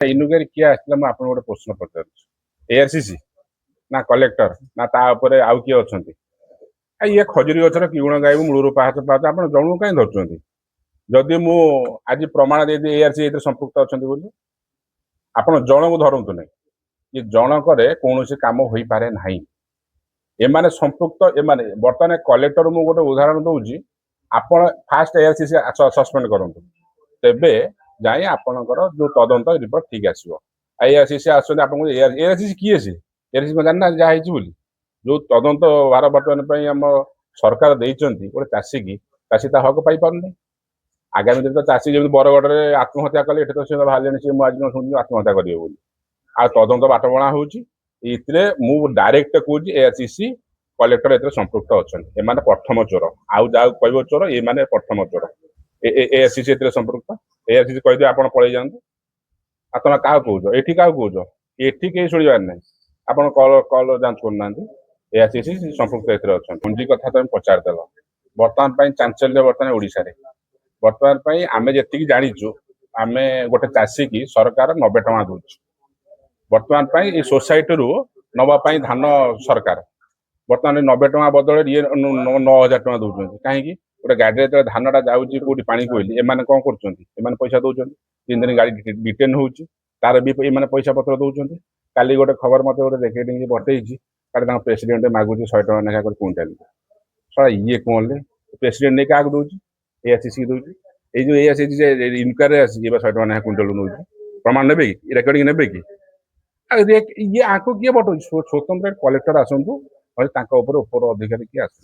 इनुगेरी किए आसला मुझे आपको गोटे प्रश्न पचार एआरसीसी ना कलेक्टर ना तापर आउ किए अच्छा ये खजुरी गचर कि गुण गायब मूलर पाहाच पाहाच आप जन कहीं धरती जदि मु आज प्रमाण दे एआरसी संपुक्त अच्छा आप जन को धरतु ना ये जनक कौन कम हो पारे ना एमाने संपुक्त एमाने बर्तमान कलेक्टर मु गोटे उदाहरण दूसरी आपण फास्ट एआरसीसी सस्पेंड करूँ तेबे जाए आपणकर जो तदंत रिपोर्ट ठीक आसो एआरसीसी आसो आप एआरसीसी किए सी एआरसीसी को जानना जहाँ बोली जो तदंत भार बर्तमान आम सरकार देते गोटे चाषी की चाषी ता हक पाई पारे आगामी दिन तो चाषी जमी बरगढ़ में आत्महत्या कले ये तो सी बाहर सी आज शुणी आत्महत्या करेंगे बोली आ तदंत बाटबणा हो डायरेक्ट कहूँ एआरसीसी कलेक्टर ए संपुक्त अच्छा एमाने प्रथम चोर आउ जहाँ कह चोर ये प्रथम चोर एआरसीसी संपुक्त एआरसीसी कहीदे आप पलि जातु आ तुम क्या कौच ये क्या कौच ये कहीं शुणवार ना आप कल जांच करना एआरसीसी संपुक्त अच्छा पुंजी कथा तुम पचारदेल बर्तमान चांचल्य बर्तमान ओडिशा रे बर्तमान आम जी जाचु आम गोटे चाषी की सरकार 90 टଙ୍କା दूसरी बर्तमान ये सोसाइटी रू नवापाई धान सरकार बर्तमान 90 टଙ୍କା बदल ये 9000 टଙ୍କା दूसरी कहीं गोटे गाड़ी जो धानटा जाऊँगी कौटी पा कोईली एम कौन कर पैसा दौरान 3 दिन गाड़ी डिटेन हो तार भी ये पैसा पत्र दौरान काली गोटे खबर मत गोटे देखी बतई क्या प्रेसिडेंट मागुच 100 टଙ୍କା लेखा क्विंटाल सर ये कौन प्रेसिडेंट नहीं क्या दूसरी एआरसीसी दूसरी ये जो एआरसीसी इनक्वारी आसी 100 टଙ୍କା लेखा क्विंटाल नौ प्रमाण ने रेकर्डिंग ने कि ये आपको किए बटो स्वतंत्र कलेक्टर आसतु ऊपर अधिकारी किए आस